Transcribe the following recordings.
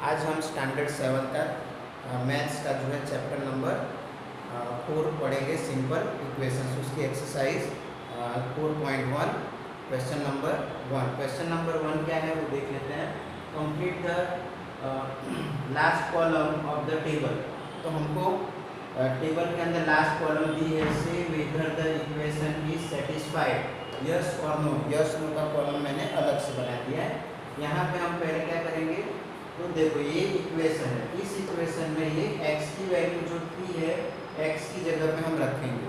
आज हम स्टैंडर्ड 7 का मैथ्स का जो है चैप्टर नंबर 4 पढ़ेंगे, सिंपल इक्वेशंस। उसकी exercise 4.1 question number 1। Question number 1 क्या है वो देख लेते हैं। Complete the last column of the table. तो हमको टेबल के अंदर लास्ट कॉलम दी है, से whether the equation is satisfied, yes और नो। यस नो का कॉलम मैंने अलग से बना दिया है। यहाँ पे हम पहले क्या करेंगे, तो देखो ये इक्वेशन है, इस इक्वेशन में ये x की वैल्यू जो थी है x की जगह पे हम रखेंगे,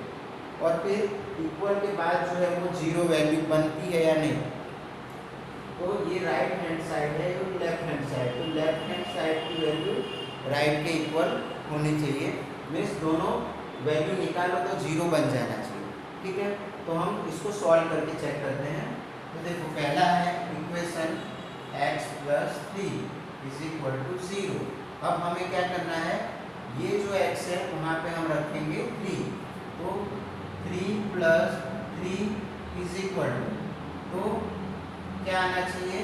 और फिर इक्वल के बाद जो है वो जीरो वैल्यू बनती है या नहीं। तो ये राइट हैंड साइड है और लेफ्ट हैंड साइड, तो लेफ्ट हैंड साइड की वैल्यू राइट के इक्वल होनी चाहिए। मीन्स दोनों वैल्यू निकालो तो जीरो बन जाना चाहिए, ठीक है। तो हम इसको सॉल्व करके चेक करते हैं। तो देखो पहला है इक्वेशन x + 3 = 0। अब हमें क्या करना है, ये जो x है वहाँ पे हम रखेंगे 3, तो 3 + 3 तो क्या आना चाहिए,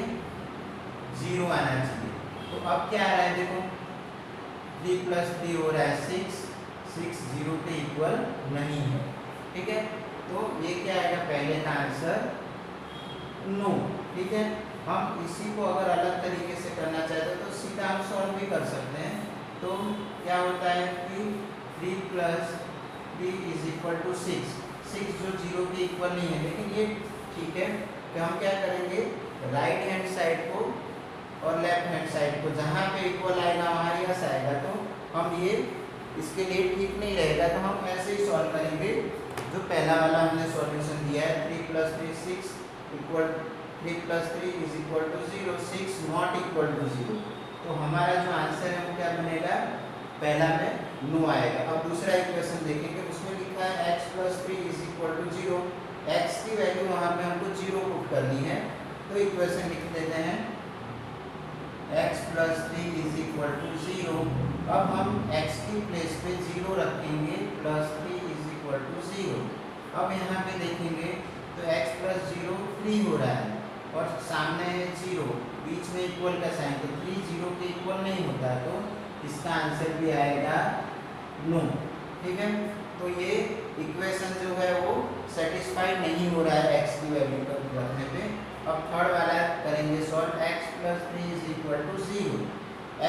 0 आना चाहिए। तो अब क्या आ रहा है, देखो 3 + 3 हो रहा है 6, 6 0 के इक्वल नहीं है, ठीक है। तो ये क्या आएगा, पहले का आंसर नो, ठीक है। हम इसी को अगर अलग तरीके से करना चाहते हैं तो सीधा हम सॉल्व भी कर सकते हैं। तो क्या होता है कि 3 + 3 = 6, 6 जो 0 के इक्वल नहीं है, लेकिन ये ठीक है कि हम क्या करेंगे, राइट हैंड साइड को और लेफ्ट हैंड साइड को जहाँ पे इक्वल आएगा वहाँ यस आएगा। तो हम ये इसके लिए ठीक नहीं रहेगा, तो हम ऐसे ही सॉल्व करेंगे जो पहला वाला हमने सॉल्यूशन दिया है। 3 + 3 6 3 + 3 = 0, 6 not equal to 0। तो हमारा जो आंसर है वो क्या बनेगा, पहला में नो आएगा। अब दूसरा इक्वेशन देखेंगे, उसमें लिखा है x + 3 = 0। x की वैल्यू वहाँ पे हमको 0 पुट करनी है, तो इक्वेशन लिख देते हैं x + 3 = 0। अब हम x की प्लेस पे 0 रखेंगे, +3 = 0। अब यहाँ पे देखेंगे तो x + 0 3 हो रहा है और सामने है 0, बीच में इक्वल का साइन, तो 3 0 के इक्वल नहीं होता, तो इसका आंसर भी आएगा नो, ठीक है। तो ये इक्वेशन जो है वो सेटिस्फाइड नहीं हो रहा है x की वैल्यू पर रखने पे। अब थर्ड वाला करेंगे सॉल्व, x + 3 = 0।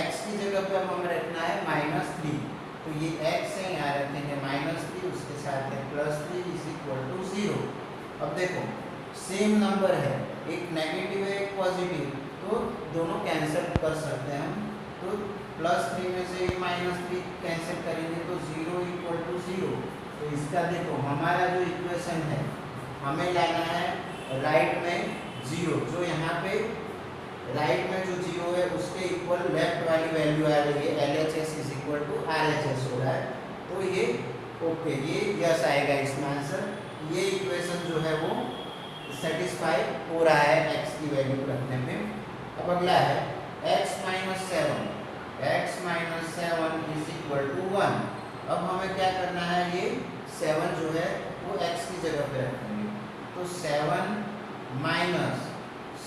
x की जगह पे अब हमें रखना है -3, तो ये x है, यहाँ रखेंगे -3, उसके साथ है +3 = 0। अब देखो सेम नंबर है, एक नेगेटिव है एक पॉजिटिव, तो दोनों कैंसिल कर सकते हैं हम। तो +3 में से -3 कैंसिल करेंगे तो 0 = 0। तो इसका देखो हमारा जो इक्वेशन है, हमें लाना है राइट में 0, जो यहाँ पे राइट में जो 0 है उसके इक्वल लेफ्ट वाली वैल्यू आ रही है, LHS = RHS हो रहा है। तो ये ओके, ये यस आएगा इसमें आंसर। ये इक्वेशन जो है वो सेटिस्फाई हो रहा है x की वैल्यू रखने पे। अब अगला है x - 7 = 1। अब हमें क्या करना है, ये 7 जो है वो x की जगह पे रखेंगे, तो 7 -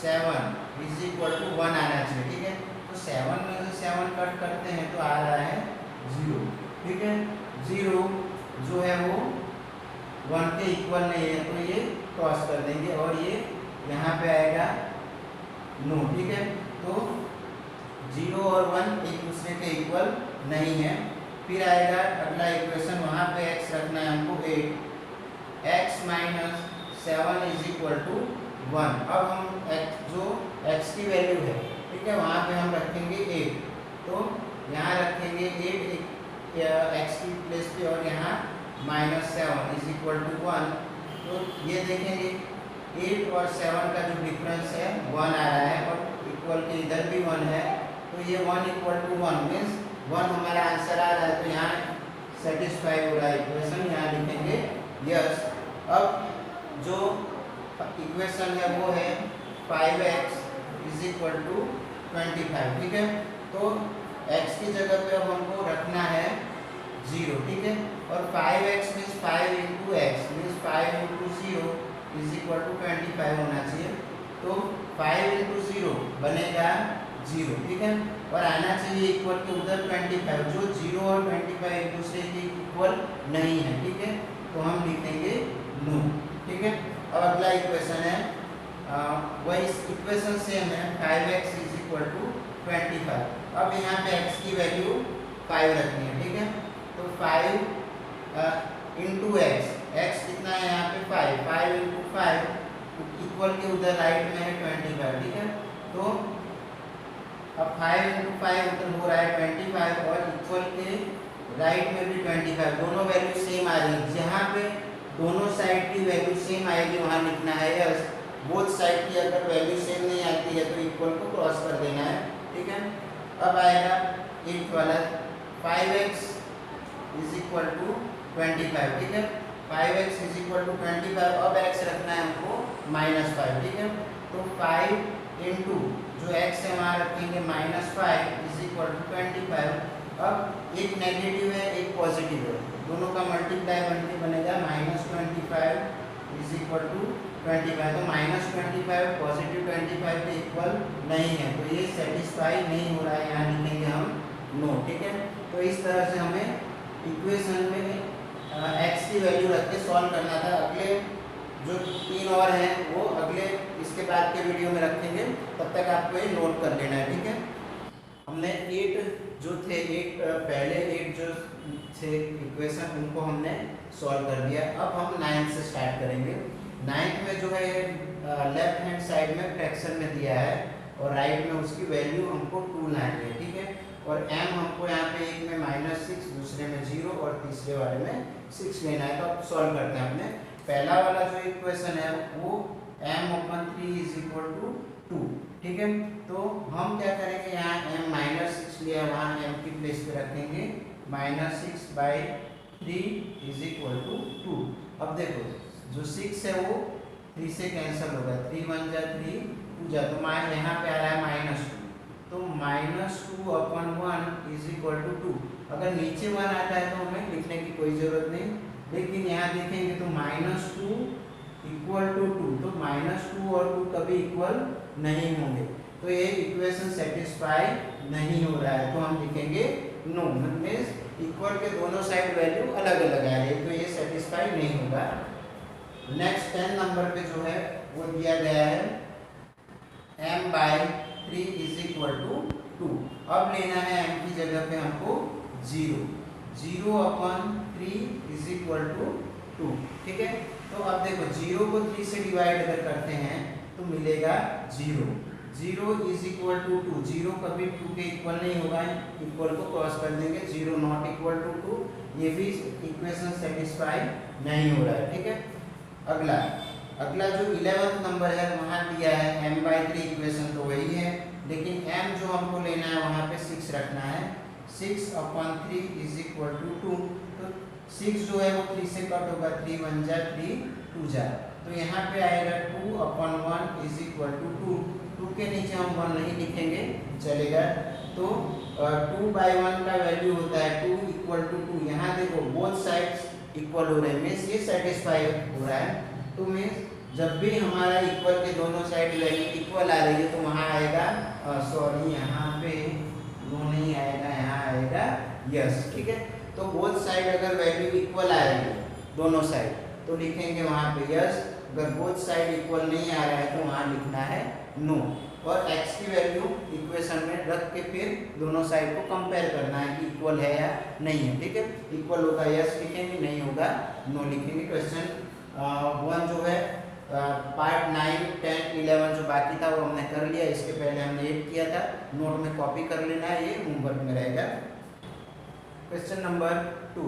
7 = 1 आना चाहिए, ठीक है। तो 7 में से 7 कट करते हैं तो आ रहा है 0, ठीक है। 0 जो है वो 1 के इक्वल नहीं है, तो ये क्रॉस कर देंगे और ये यहाँ पे आएगा नो, ठीक है। तो 0 और 1 एक दूसरे के इक्वल नहीं है। फिर आएगा अगला इक्वेशन, वहाँ पे x रखना है हमको 8, x - 7 = 1। अब हम x जो x की वैल्यू है, ठीक है, वहाँ पे हम रखेंगे 8, तो यहाँ रखेंगे 8 x की प्लेस पे, और यहाँ -7 = 1। तो ये देखेंगे 8 और 7 का जो डिफरेंस है 1 आ रहा है, और इक्वल के इधर भी 1 है, तो ये 1 = 1 मीन्स 1 हमारा आंसर आ रहा है। तो यहाँ सेटिस्फाई हो रहा है इक्वेशन, यहाँ लिखेंगे यस। अब जो इक्वेशन है वो है 5x = 25, ठीक है। तो x की जगह पे अब हमको रखना है 0, ठीक है। और 5x मीन्स 5 × x मीन्स 5 × 0 = 25 होना चाहिए। तो 5 × 0 बनेगा 0, ठीक है। और आना चाहिए इक्वल के उधर 25, जो 0 और 25 एक दूसरे के इक्वल नहीं है, ठीक है, तो हम लिखेंगे नो, ठीक है। अब अगला इक्वेशन है, वही इक्वेशन सेम है, 5x इज इक्वल टू 25। अब यहाँ पे x की वैल्यू 5 रखनी है, ठीक है, तो 5 इंटू एक्स, एक्स कितना है यहाँ पे 5, 5 इंटू 5 इक्वल के उधर राइट में है 25, ठीक है, तो अब 5 इंटू 5 उधर हो रहा है 25 और इक्वल के राइट में भी 25, दोनों वैल्यू सेम आ रही है। जहाँ पे दोनों साइड की वैल्यू सेम आएगी वहाँ लिखना है यस, बोथ साइड की अगर वैल्यू सेम नहीं आती है तो इक्वल को क्रॉस कर देना है, ठीक है। अब आएगा एट वाला, 5x इज इक्वल टू 25, ठीक है, 5x इज इक्वल टू 25, अब x रखना है हमको -5, ठीक है, तो 5 इंटू जो x है वहाँ रखेंगे -5 इज इक्वल टू 25। अब एक नेगेटिव है एक पॉजिटिव है, दोनों का मल्टीप्लाई बनके बनेगा -25 इज इक्वल टू 25, तो -25 पॉजिटिव 25 के इक्वल नहीं है, तो ये सेटिस्फाई नहीं हो रहा है, यहाँ लिखेंगे हम नो, ठीक है। तो इस तरह से हमें इक्वेशन में x की वैल्यू रख के सॉल्व करना था। अगले जो 3 और हैं वो अगले इसके बाद के वीडियो में रखेंगे, तब तक आपको ये नोट कर लेना है, ठीक है। हमने 8 जो थे, 8 पहले 8 जो थे इक्वेशन उनको हमने सॉल्व कर दिया। अब हम 9 से स्टार्ट करेंगे। 9 में जो है लेफ्ट हैंड साइड में फ्रैक्शन में दिया है और राइट में उसकी वैल्यू हमको 2 लानी है, ठीक है, और m हमको यहाँ पे एक में -6, दूसरे में 0 और तीसरे वाले में 6 लेना है। तो अब सॉल्व करते हैं। अपने पहला वाला जो इक्वेशन है वो m/3 इज इक्वल टू 2, ठीक है, तो हम क्या करेंगे, यहाँ m -6 लिया, वहाँ m की प्लेस पे रखेंगे -6/3 इज इक्वल टू 2। अब देखो जो 6 है वो 3 से कैंसिल होगा, 3 1 जा 3 2 जा, तो यहाँ पे आ रहा है -2, तो -2/1 इज इक्वल टू 2। अगर नीचे 1 आता है तो हमें लिखने की कोई ज़रूरत नहीं, लेकिन यहाँ देखेंगे तो -2 इक्वल टू 2, तो -2 और 2 कभी इक्वल नहीं होंगे, तो ये इक्वेशन सेटिस्फाई नहीं हो रहा है, तो हम लिखेंगे नो, मीन्स इक्वल के दोनों साइड वैल्यू अलग अलग आ रही है, तो ये सेटिस्फाई नहीं होगा। नेक्स्ट 10 नंबर पे जो है वो दिया गया है m/3 इज इक्वल टू 2। अब लेना है m की जगह पे हमको 0, 0/3 इज इक्वल टू 2, ठीक है। तो अब देखो 0 को 3 से डिवाइड अगर करते हैं तो मिलेगा 0, 0 इज इक्वल टू 2, 0 कभी 2 के इक्वल नहीं होगा, इक्वल को क्रॉस कर देंगे, 0 नॉट इक्वल टू 2, ये भी इक्वेशन सेटिस्फाई नहीं हो रहा है, ठीक है। अगला जो 11th नंबर है वहाँ दिया है m/3, इक्वेशन तो वही है, लेकिन m जो हमको लेना है वहाँ पे 6 रखना है, 6/3 इज इक्वल टू 2, तो 6 जो है वो 3 से कट होगा, 3 1 जा 3 2 जा, तो यहाँ पे आएगा 2/1 इज इक्वल टू 2, 2 के नीचे हम 1 नहीं लिखेंगे चलेगा, तो 2/1 का वैल्यू होता है 2 इक्वल टू 2। यहाँ देखो बोथ साइड्स इक्वल हो रहे हैं, मीन्स ये सेटिस्फाई हो रहा है, तो मीन्स जब भी हमारा इक्वल के दोनों साइड वैल्यू इक्वल आ रही है तो वहाँ आएगा सॉरी यहाँ पे नो नहीं आएगा, यहाँ आएगा यस, ठीक है। तो बोथ साइड अगर वैल्यू इक्वल आ रही है दोनों साइड तो लिखेंगे वहाँ पे यस, अगर बोथ साइड इक्वल नहीं आ रहा है तो वहाँ लिखना है नो, और x की वैल्यू इक्वेशन में रख के फिर दोनों साइड को कंपेयर करना है कि इक्वल है या नहीं है, ठीक है। इक्वल होगा यस लिखेंगे, नहीं होगा नो लिखेंगे। क्वेश्चन 1 जो है पार्ट 9 10 11 जो बाकी था वो हमने कर लिया, इसके पहले हमने 8 किया था, नोट में कॉपी कर लेना है, ये होमवर्क में रहेगा। क्वेश्चन नंबर 2,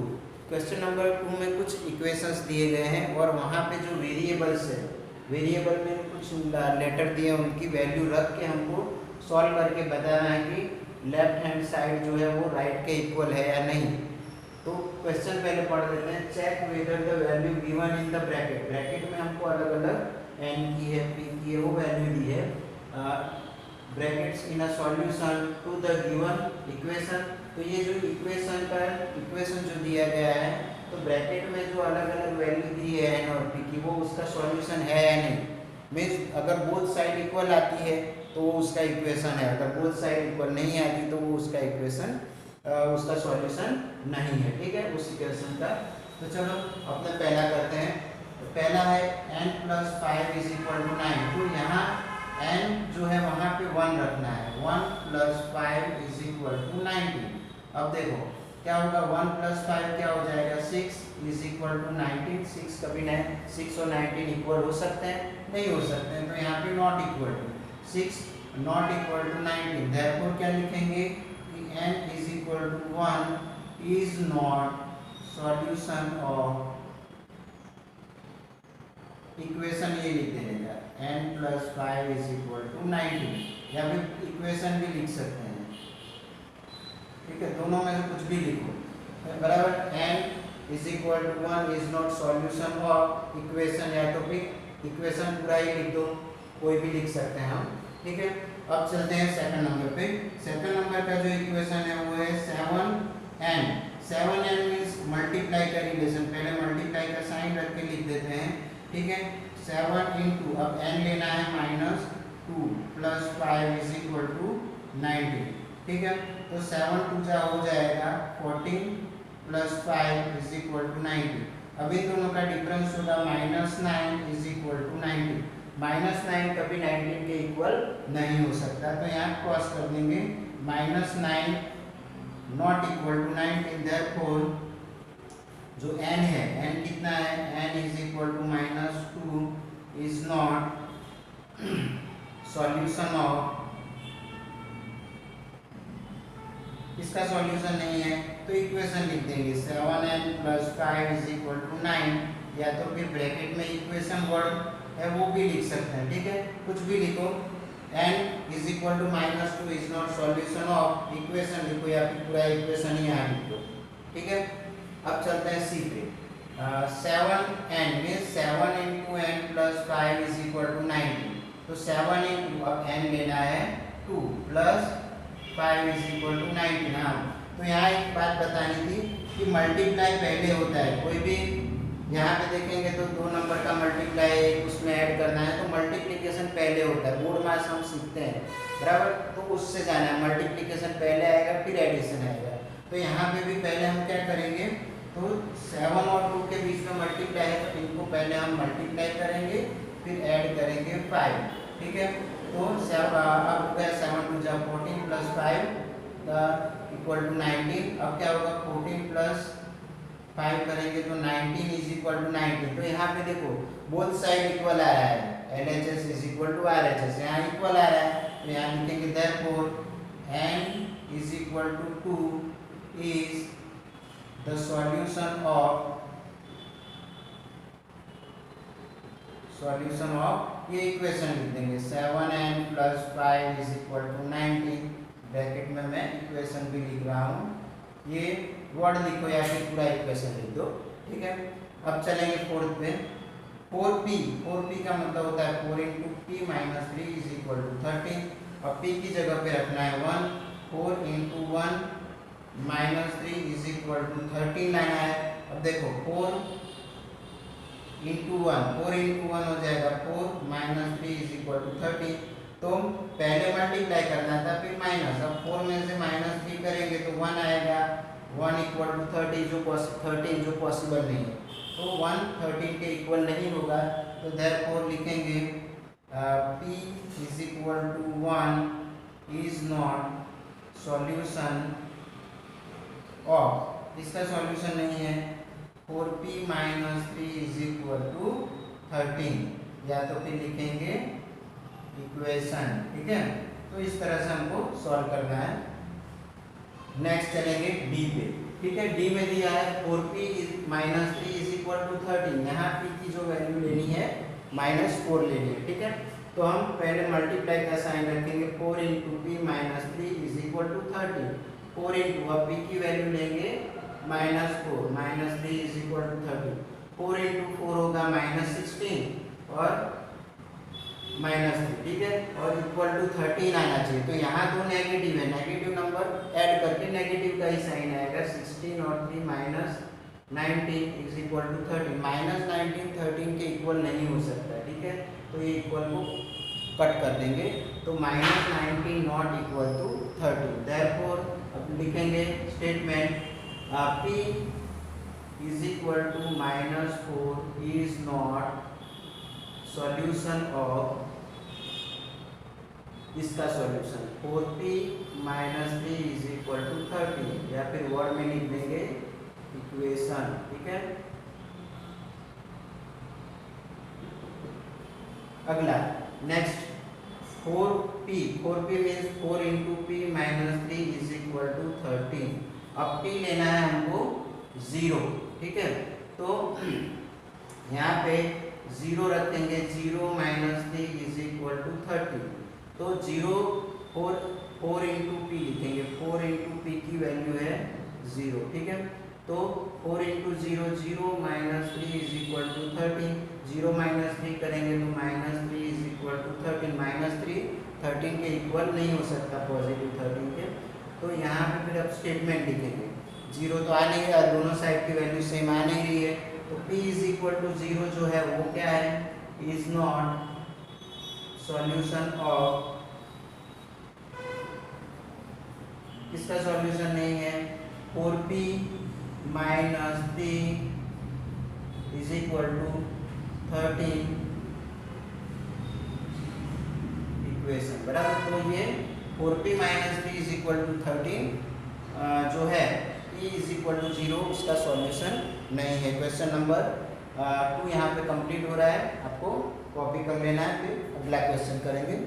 क्वेश्चन नंबर 2 में कुछ इक्वेशंस दिए गए हैं और वहाँ पे जो वेरिएबल्स है, वेरिएबल में कुछ लेटर दिए, उनकी वैल्यू रख के हमको सॉल्व करके बताना है कि लेफ्ट हैंड साइड जो है वो राइट के इक्वल है या नहीं। तो क्वेश्चन पहले पढ़ लेते हैं, check whether the value given in the bracket, bracket में हमको अलग अलग n की है p की है वो वैल्यू दी है, brackets in a solution to the given equation. तो ये जो इक्वेशन जो दिया गया है तो ब्रैकेट में जो अलग अलग वैल्यू दी है n और p की वो उसका सॉल्यूशन है या नहीं, मीन्स अगर बोथ साइड इक्वल आती है तो वो उसका इक्वेशन है, अगर बोथ साइड इक्वल नहीं आती तो वो उसका इक्वेशन उसका सॉल्यूशन नहीं है। ठीक है, उस इक्वेशन का। तो चलो अपने पहला करते हैं। तो पहला है n + 5 = 9। तो यहाँ n जो है वहाँ पे 1 रखना है। 1 + 5 = 90। अब देखो क्या होगा, 1 + 5 क्या हो जाएगा, 6 = 19। 6 कभी नहीं, 6 और 19 इक्वल हो सकते हैं? नहीं हो सकते हैं, तो यहाँ पे not equal to 6 not equal to 19। Therefore क्या लिखेंगे कि n = 1 is not solution of equation, ये लिख देगा n + 5 = 19, या फिर इक्वेशन भी लिख सकते हैं। ठीक है, दोनों में से कुछ भी लिखो बराबर। n = 1 is not solution of equation, या तो फिर इक्वेशन पूरा ही लिख दो, कोई भी लिख सकते हैं हम। ठीक है, अब चलते हैं सेकंड नंबर पे। सेकंड नंबर का जो इक्वेशन है वो है 7n। 7n मीन्स मल्टीप्लाई का रिलेशन, पहले मल्टीप्लाई का साइन रख के लिख देते हैं। ठीक है, 7 × अब n लेना है -2 + 5 = 90। ठीक है, तो 7 × 2 हो जाएगा 14 + 5 = 90। अभी दोनों का डिफरेंस होगा -9 = 90। -9 कभी 19 के इक्वल नहीं हो सकता, तो यहाँ क्रॉस कर देंगे। -9 नॉट इक्वल टू 19, देयरफॉर जो n है, n कितना है, n = -2 is not solution of, इसका सॉल्यूशन नहीं है, तो इक्वेशन लिख देंगे 7n + 5 = 9, या तो फिर ब्रैकेट में इक्वेशन वर्ड है वो भी लिख सकते हैं। ठीक है, कुछ भी लिखो, n = -2 is not solution of equation लिखो, या फिर पूरा इक्वेशन ही यहाँ लिख दो। ठीक है, अब चलते हैं सी पे। 7n means 7 × n + 5 = 90। तो 7 × अब n लेना है 2 + 5 = 90 ना। तो यहाँ एक बात बतानी थी कि मल्टीप्लाई पहले होता है, कोई भी यहाँ पे देखेंगे तो 2 नंबर का मल्टीप्लाई उसमें ऐड करना है तो मल्टीप्लिकेशन पहले होता है, बोर्ड मास हम सीखते हैं बराबर, तो उससे जाना है। मल्टीप्लिकेशन पहले आएगा फिर एडिशन आएगा। तो यहाँ पे भी पहले हम क्या करेंगे, तो 7 और 2 के बीच में मल्टीप्लाई है तो इनको पहले हम मल्टीप्लाई करेंगे फिर ऐड करेंगे 5। ठीक है, तो अब हो गया 7 × 2 = 14 + 5 = 19। अब क्या होगा, 14 + 5 करेंगे तो 19 = 90। तो यहाँ पे देखो बोथ साइड इक्वल आ रहा है, LHS = RHS, यहाँ इक्वल आ रहा है, तो यहाँ लिखेंगे therefore n = 2 is the solution of ये इक्वेशन लिख देंगे 7n + 5 = 90। ब्रैकेट में मैं इक्वेशन भी लिख रहा हूँ, ये वर्ड लिखो या फिर पूरा इक्वेशन लिख दो। ठीक है, अब चलेंगे फोर्थ पे। 4p का मतलब होता है 4 × p - 3 = 13। अब p की जगह पे रखना है 1। 4 × 1 - 3 = 13 लाना है। अब देखो 4 × 1 हो जाएगा 4 - 3 = 30। तो पहले मल्टीप्लाई करना था फिर माइनस, अब 4 में से -3 करेंगे तो 1 आएगा। 1 = 30 जो पॉसिबल नहीं है, तो 1 13 के इक्वल नहीं होगा, तो देयरफॉर लिखेंगे p = 1 is not solution of, इसका सॉल्यूशन नहीं है 4p - 3 = 13, या तो फिर लिखेंगे इक्वेशन। ठीक है, तो इस तरह से हमको सॉल्व करना है। नेक्स्ट चलेंगे डी पे। ठीक है, डी में दिया है 4p - 3 = 13, यहाँ p की जो वैल्यू लेनी है -4 लेनी है। ठीक है, तो हम पहले मल्टीप्लाई का साइन रखेंगे 4 × p - 3 = 30। 4 × अब p की वैल्यू लेंगे -4 - 3 = 30। 4 × 4 होगा -16 और -3। ठीक है, और = 13 आना चाहिए, तो यहाँ दो नेगेटिव है, नेगेटिव नंबर ऐड करके नेगेटिव का ही साइन आएगा। 16 और 3 -19 = 13। -19 13 के इक्वल नहीं हो सकता। ठीक है, तो ये इक्वल को कट कर देंगे, तो -19 नॉट इक्वल टू 30। देयरफॉर अब लिखेंगे statement P is equal to -4 is not solution of, इसका solution 4p - 3 is equal to 30, या फिर वर्ड में लिख देंगे इक्वेशन। ठीक है, अगला next 4p means 4 into P minus 3 is equal to 13। अब p लेना है हमको 0। ठीक है, तो यहाँ पे 0 रखेंगे, 0 माइनस 3 इज इक्वल टू 30। तो 4 इंटू पी लिखेंगे, 4 इंटू पी की वैल्यू है 0। ठीक है, तो 4 into 0 0 minus 3 is equal to 13। 0 minus 3 करेंगे तो -3 इज इक्वल टू 13। -3 13 के इक्वल नहीं हो सकता, पॉजिटिव 13 के। तो यहाँ पे फिर अब स्टेटमेंट लिखेंगे, 0 तो आ नहीं रहा, दोनों साइड की वैल्यू सेम आ नहीं रही है, तो p इज इक्वल टू 0 जो है वो क्या है, इज नॉट सॉल्यूशन ऑफ, इसका सॉल्यूशन नहीं है, 4p minus 3 is equal to 13 equation, बराबर। तो ये 4p minus 3 is equal to 13 जो है p इज इक्वल टू 0, उसका सॉल्यूशन नहीं है। क्वेश्चन नंबर 2 यहाँ पे कंप्लीट हो रहा है, आपको कॉपी कर लेना है, फिर अगला क्वेश्चन करेंगे।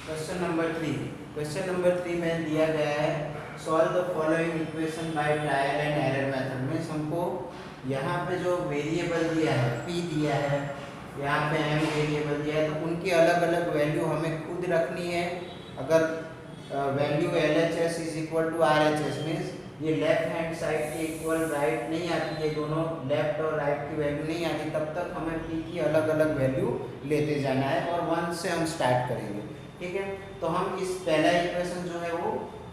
क्वेश्चन नंबर 3, क्वेश्चन नंबर 3 में दिया गया है solve the following equation by trial and error method. Means हमको यहाँ पे जो वेरिएबल दिया है p दिया है, यहाँ पे m वेरिएबल दिया है, तो उनकी अलग अलग वैल्यू हमें खुद रखनी है। अगर value LHS is equal to RHS means ये लेफ्ट हैंड साइड के इक्वल राइट नहीं आती है, दोनों लेफ्ट और राइट की वैल्यू नहीं आती, तब तक हमें p की अलग अलग वैल्यू लेते जाना है और 1 से हम स्टार्ट करेंगे। ठीक है, तो हम इस पहला इक्वेशन जो है वो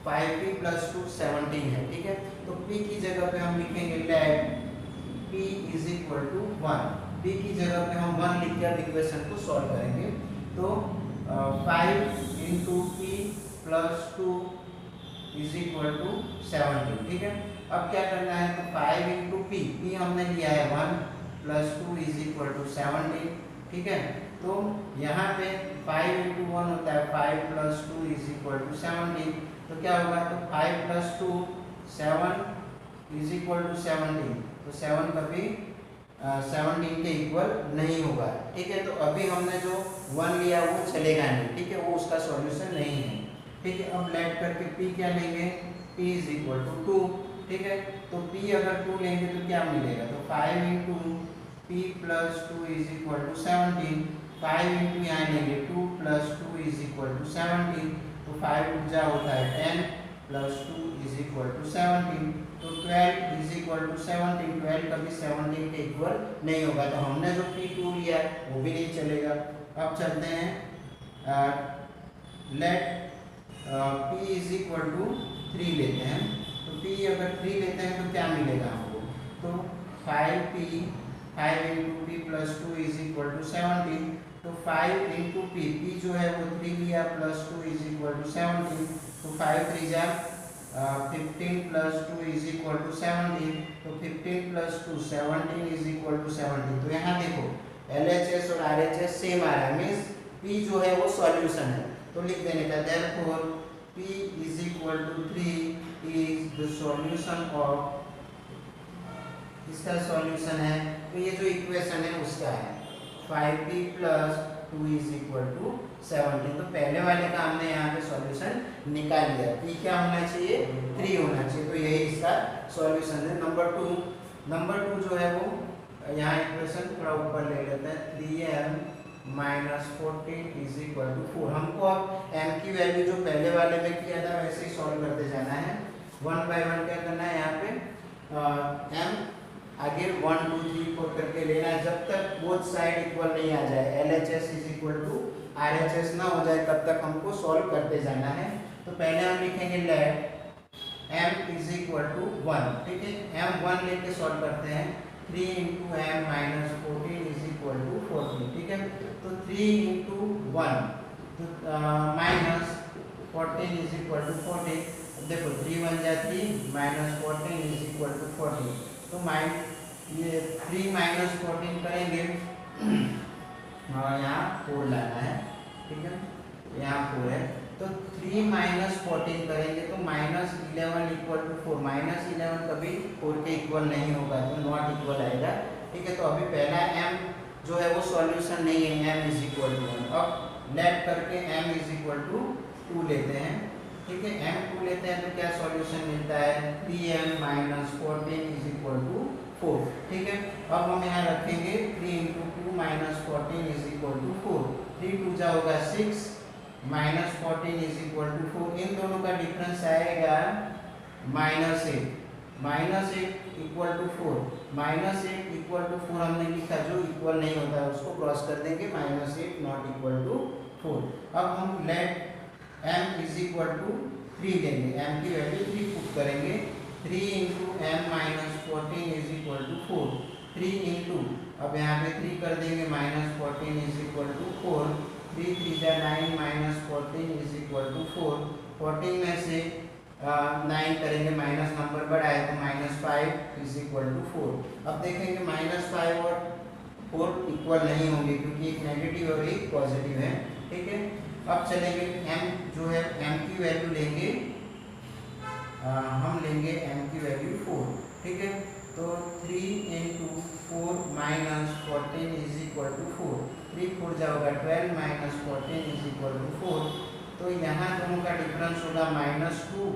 5p + 2 17 है। ठीक है, तो p की जगह पे हम लिखेंगे let p is equal to 1। p की जगह पे हम 1 लिखकर इक्वेशन को सॉल्व करेंगे। तो 5 into p + 2 is equal to 17। ठीक है, अब क्या करना है, तो 5 इंटू p हमने लिया है 1 + 2 इज इक्वल टू 17। ठीक है, तो यहाँ पे 5 इंटू 1 होता है 5 + 2 इज इक्वल टू 17। तो क्या होगा, तो 5 + 2 7 इज इक्वल टू 17। तो 7 कभी 17 के इक्वल नहीं होगा। ठीक है, तो अभी हमने जो 1 लिया वो चलेगा नहीं। ठीक है, वो उसका सॉल्यूशन नहीं है। ठीक है, अब लेट करके p क्या लेंगे, p इज इक्वल टू 2। ठीक है, तो p अगर 2 लेंगे तो क्या मिलेगा, तो 5 into p + 2 is equal to 17। 5 into यहाँ लेंगे 2 + 2 इज इक्वल टू 17। तो 5 ऊर्जा होता है 10 + 2 इज इक्वल टू 17। तो 12 इज इक्वल टू 17। 12 कभी 17 के इक्वल नहीं होगा, तो हमने जो p2 लिया वो भी नहीं चलेगा। अब चलते हैं, let p is equal to 3 लेते हैं। तो p अगर 3 लेते हैं तो क्या मिलेगा हमको, तो 5p 5 into p + 2 is equal to 17। तो 5 इंटू p जो है वो 3 लिया + 2 इज इक्वल टू 17। तो 5 3 जा 15 + 2 इज इक्वल टू 17। तो 15 + 2 17 इज इक्वल टू 17। तो यहाँ देखो LHS और RHS सेम आ रहा है, मीन्स p जो है वो सॉल्यूशन है। तो लिख देने का therefore p is equal to 3 is the solution of, इसका सॉल्यूशन है, तो ये जो इक्वेशन है उसका है 5p + 2 इज इक्वल टू 17। तो पहले वाले का हमने यहाँ पे सॉल्यूशन निकाल लिया। p क्या होना चाहिए, 3 होना चाहिए, तो यही इसका सॉल्यूशन है। नंबर 2 जो है वो यहाँ इक्वेशन थोड़ा ऊपर ले लेते हैं, 3m - 14 इज इक्वल टू 4। हमको अब m की वैल्यू जो पहले वाले में किया था वैसे ही सॉल्व करते जाना है। 1 बाय 1 क्या करना है, यहाँ पे m आगे 1 2 3 4 करके लेना है, जब तक बोथ साइड इक्वल नहीं आ जाए, LHS is equal to RHS ना हो जाए, तब तक हमको सॉल्व करते जाना है। तो पहले हम लिखेंगे let m is equal to 1। ठीक है, m 1 लेके सॉल्व करते हैं। 3 into m minus 14 is equal to 14, ठीक है। तो 3 इंटू 1 तो माइनस 14 इज इक्वल टू 14। देखो 3 1 जा 3 माइनस 14 इज इक्वल टू 14। तो ये 3 माइनस 14 करेंगे और यहाँ 4 लाना है, ठीक है, यहाँ 4 है। तो 3 माइनस 14 करेंगे तो माइनस 11 इक्वल टू 4। माइनस 11 कभी 4 के इक्वल नहीं होगा, तो नॉट इक्वल आएगा, ठीक है। तो अभी पहला m जो है वो सॉल्यूशन नहीं है, m इज इक्वल टू 1। अब लेट करके m इज इक्वल टू 2 लेते हैं, ठीक है। m 2 लेते हैं तो क्या सॉल्यूशन मिलता है, 3m minus 14 is equal to 4, ठीक है। अब हम यहाँ रखेंगे 3 into 2 minus 14 is equal to 4। 3 2 जा होगा 6 माइनस 14 इज इक्वल टू 4। इन दोनों का डिफरेंस आएगा minus 8। Minus 8 equal to 4। Minus 8 equal to 4 हमने लिखा, जो इक्वल नहीं होता है उसको क्रॉस कर देंगे, माइनस 8 नॉट इक्वल टू 4। अब हम let m is equal to 3 लेंगे, m की वैल्यू 3 पुट करेंगे। 3 into m minus 14 is equal to 4। 3 into, अब यहाँ पे 3 कर देंगे, माइनस 14 इज इक्वल टू 4। 3 3 जा 9 माइनस 14 इज इक्वल टू 4। 14 में से 9 करेंगे, माइनस नंबर बड़ा है तो माइनस 5 इज इक्वल टू 4। अब देखेंगे माइनस 5 और 4 इक्वल नहीं होंगे क्योंकि एक नेगेटिव और एक पॉजिटिव है, ठीक है। अब चलेंगे m जो है m की वैल्यू लेंगे, हम लेंगे m की वैल्यू 4, ठीक है। तो 3 into 4 minus 14 is equal to 4। 3 4 जाओगा 12 माइनस 14 इज इक्वल टू 4। तो यहाँ दोनों का डिफरेंस होगा minus 2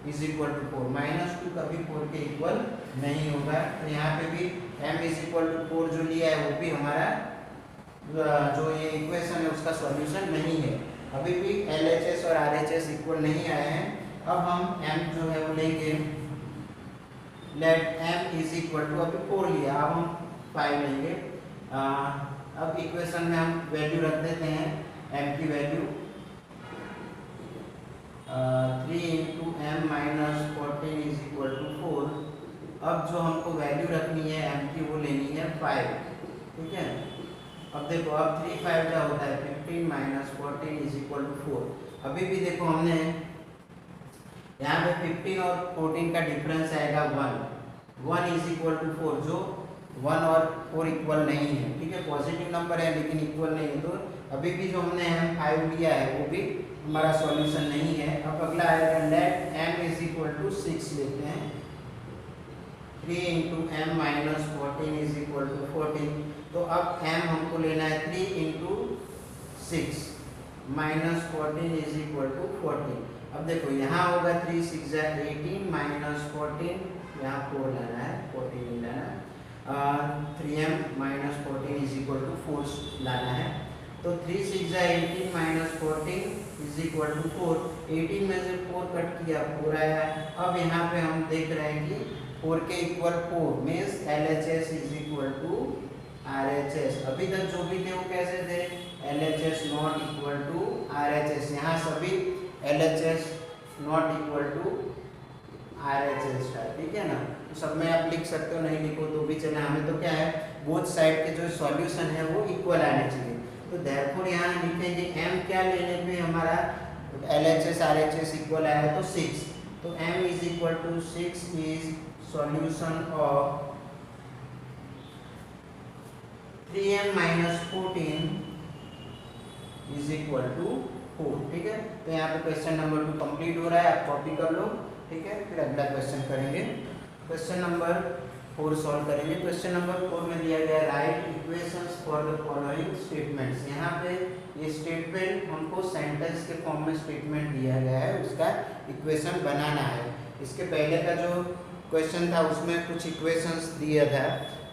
is equal to 4। Minus 2 कभी 4 के इक्वल नहीं होगा। तो यहाँ पे भी m इज इक्वल टू 4 जो लिया है वो भी हमारा जो ये इक्वेशन है उसका सॉल्यूशन नहीं है। अभी भी LHS और RHS इक्वल नहीं आए हैं। अब हम m जो है वो लेंगे, let m is equal to, अभी 4 लिया, अब हम 5 लेंगे। अब इक्वेशन में हम वैल्यू रख देते हैं, m की value 3 into m minus 14 is equal to 4। अब जो हमको वैल्यू रखनी है m की वो लेनी है 5, ठीक है। अब देखो, अब 3 5 क्या होता है 15 माइनस 14 इज इक्वल टू 4। अभी भी देखो हमने यहाँ पे 15 और 14 का डिफरेंस आएगा 1 इज इक्वल टू 4, जो 1 और 4 इक्वल नहीं है, ठीक है। पॉजिटिव नंबर है लेकिन इक्वल नहीं है, तो अभी भी जो हमने m 5 लिया है वो भी हमारा सॉल्यूशन नहीं है। अब अगला आएगा let m is equal to 6 लेते हैं। 3 into m minus 14 is equal to 14। तो अब m हमको लेना है 3 into 6 minus 14 is equal to 14। अब देखो यहाँ होगा 3 6 18 माइनस 14, यहाँ 4 लाना है, 14 नहीं लाना। 3m minus 14 is equal to 4 लाना है। तो 3 6 18 माइनस 14 इज इक्वल टू 4। 18 में से 4 कट किया, 4 आया। अब यहाँ पे हम देख रहे हैं कि 4 के equal 4 means LHS is equal to RHS। अभी तक जो भी थे वो कैसे थे, LHS not equal to RHS। यहाँ सभी LHS not equal to RHS था, ठीक है ना। तो सब में आप लिख सकते हो, नहीं लिखो तो भी चले। हमें तो क्या है, बोथ साइड के जो सॉल्यूशन है वो इक्वल आने चाहिए। तो देयरफॉर यहाँ लिखेंगे m क्या लेने पे हमारा LHS RHS इक्वल आया तो 6। तो m is equal to 6 is solution of 3m minus 14 is equal to 4, ठीक है। तो यहाँ पे क्वेश्चन नंबर 2 कंप्लीट हो रहा है, आप कॉपी कर लो, ठीक है। फिर अगला क्वेश्चन करेंगे, क्वेश्चन नंबर 4 सॉल्व करेंगे। क्वेश्चन नंबर 4 में दिया गया right equations for the following statements. यहाँ पे ये स्टेटमेंट हमको सेंटेंस के फॉर्म में स्टेटमेंट दिया गया है, उसका इक्वेशन बनाना है। इसके पहले का जो क्वेश्चन था उसमें कुछ इक्वेशंस दिया था,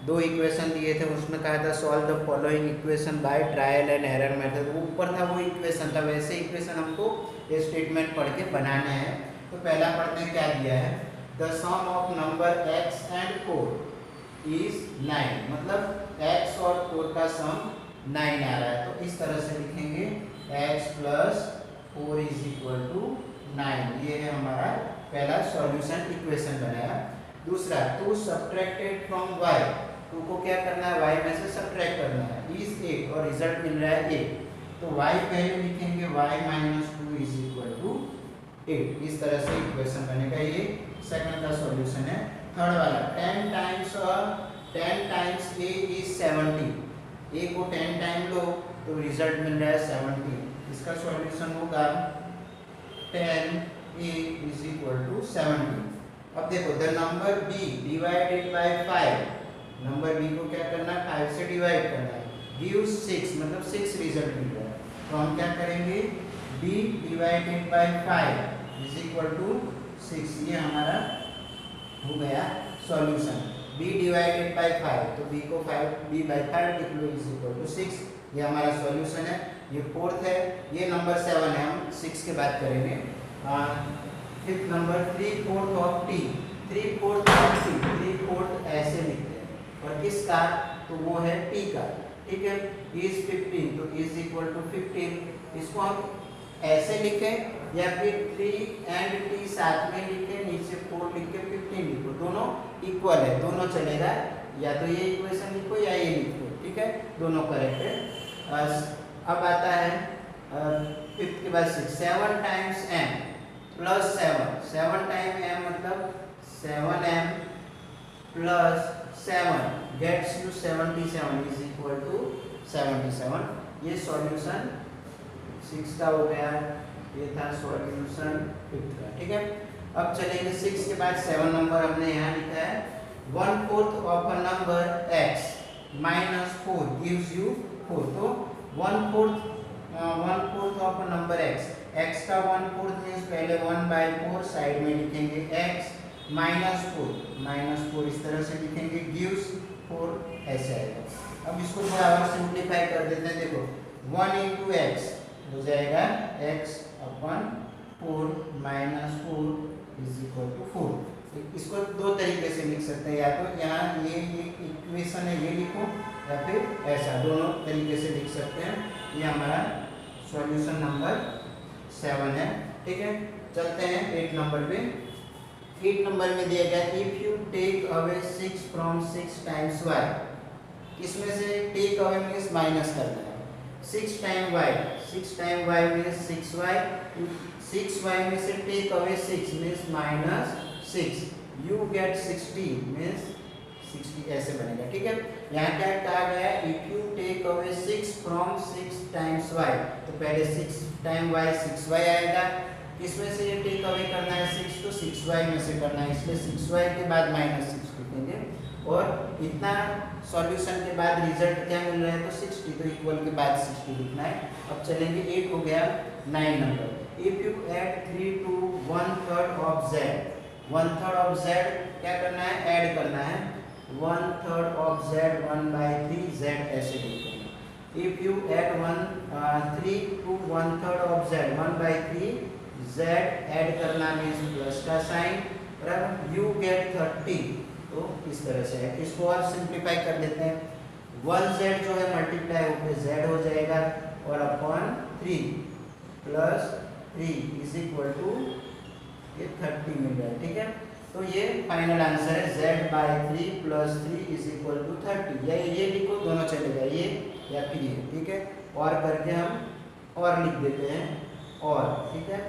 2 इक्वेशन दिए थे, उसमें कहा था solve the following equation by trial and error method. वो ऊपर था वो इक्वेशन था, वैसे इक्वेशन हमको ये स्टेटमेंट पढ़ के बनाना है। तो पहला पढ़ते हैं, क्या दिया है, the sum of number x and 4 is 9। मतलब x और 4 का सम 9 आ रहा है। तो इस तरह से लिखेंगे x plus 4 is equal to 9। ये है हमारा पहला सॉल्यूशन, इक्वेशन बनाया। दूसरा, टू सब्ट्रैक्टेड फ्रॉम y 2 को क्या करना है, y में से सब्ट्रैक्ट करना है, इज 8 और रिजल्ट मिल रहा है 8, तो y पहले लिखेंगे y minus 2 is equal to 8। इस तरह से इक्वेशन बनेगा। ये सेकंड का सॉल्यूशन है। थर्ड वाला 10 टाइम्स a इज 70, a को 10 टाइम लो तो रिजल्ट मिल रहा है 70। इसका सॉल्यूशन होगा 10a इज इक्वल टू 70। अब देखो the number b divided by 5, number b को क्या करना है, 5 से डिवाइड करना है, गिव्स 6, मतलब 6 रिजल्ट मिल रहा है। तो हम क्या करेंगे, b divided by 5 is equal to 6, ये हमारा हो गया सॉल्यूशन। b डिवाइडेड बाय 5, तो b को 5 बाय 5 लिख लो इज इक्वल टू 6, ये हमारा सॉल्यूशन है। ये फोर्थ है, ये नंबर 7 है, हम 6 के बाद करेंगे। Fifth number 3/4 of t, 3/4 of t, 3/4 ऐसे लिखते हैं और किसका, तो वो है t का, ठीक है। इज 15, तो इज इक्वल टू 15, इसको हम ऐसे लिखें या फिर 3 एंड t साथ में लिखें, नीचे 4 लिख के 15 लिखो, दोनों इक्वल है, दोनों चलेगा, या तो ये इक्वेशन लिखो या ये लिखो, ठीक है, दोनों करेक्ट है। अब आता है फिफ्थ के बाद 6, 7 times m plus 7 time m मतलब 7m plus 7 gets you 77 is equal to 77। ये सॉल्यूशन 6 का हो गया, ये था सॉल्यूशन 5 का, ठीक है। अब चलेंगे 6 के बाद 7 नंबर हमने यहाँ लिखा है 1/4 of a number x minus 4 gives you 4, तो 1/4 ऑफ अ नंबर x का 1/4 मीन्स पहले 1/4 साइड में लिखेंगे x माइनस 4 इस तरह से लिखेंगे, गिव्स 4 ऐसे आएगा। अब इसको थोड़ा और सिंप्लीफाई कर देते हैं, देखो 1 इंटू एक्स हो जाएगा x अपन 4 माइनस 4 इज इक्वल टू 4। इसको दो तरीके से लिख सकते हैं, या तो यहाँ ये इक्वेशन है ये लिखो, या फिर ऐसा, दोनों तरीके से लिख सकते हैं। ये हमारा सॉल्यूशन नंबर 7 है, ठीक है। चलते हैं 8 नंबर पे। 8 नंबर में दिया गया if you take away 6 from 6 times y, इसमें से टेक अवे मीन्स माइनस करना है, 6 time y means 6y, 6y में से take away 6 means minus 6, you get 60 means 60 ऐसे बनेगा, ठीक है। यहाँ क्या कहा गया है, if you take away 6 from 6 times y, तो पहले 6 टाइम y 6y आएगा, इसमें से ये टेक अवे करना है 6, तो 6y में से करना है, इसलिए 6y के बाद माइनस 6 लिखेंगे, और इतना सॉल्यूशन के बाद रिजल्ट क्या मिल रहा है, तो 60, तो इक्वल के बाद 60 लिखना है। अब चलेंगे 8 हो गया 9 number, if you add 3 to 1/3 of z, 1/3 of z क्या करना है, ऐड करना है, 1/3 ऑफ z 1/3 z ऐसे लिखेंगे। If you add 3 to 1/3 of z 1/3 z add करना मीन्स प्लस का साइन, और यू गेट 30, तो इस तरह से है। इसको और सिंप्लीफाई कर देते हैं, 1z जो है मल्टीप्लाई होकर z हो जाएगा, और upon 3 plus 3 is equal to ये 30 मिल रहा है, ठीक है। तो ये फाइनल आंसर है, z/3 plus 3 is equal to 30, या ये लिखो, दोनों चलेगा, ये या फिर ये, ठीक है। और करके हम और लिख देते हैं, और ठीक है,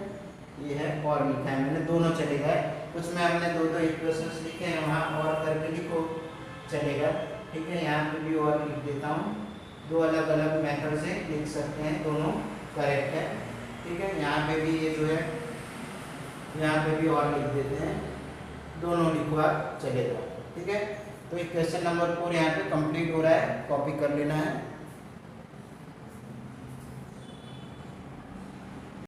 ये है और लिखा है मैंने, दोनों चलेगा। कुछ में हमने दो इक्वेशंस लिखे हैं, वहाँ और करके लिखो चलेगा, ठीक है। यहाँ पे भी और लिख देता हूँ, दो अलग अलग मेथड से लिख सकते हैं, दोनों करेक्ट है, ठीक है। यहाँ पे भी ये जो है, यहाँ पे भी और लिख देते हैं, दोनों लिखो आप चलेगा, ठीक है। तो इक्वेशन नंबर 4 यहाँ पे कंप्लीट हो रहा है, कॉपी कर लेना है।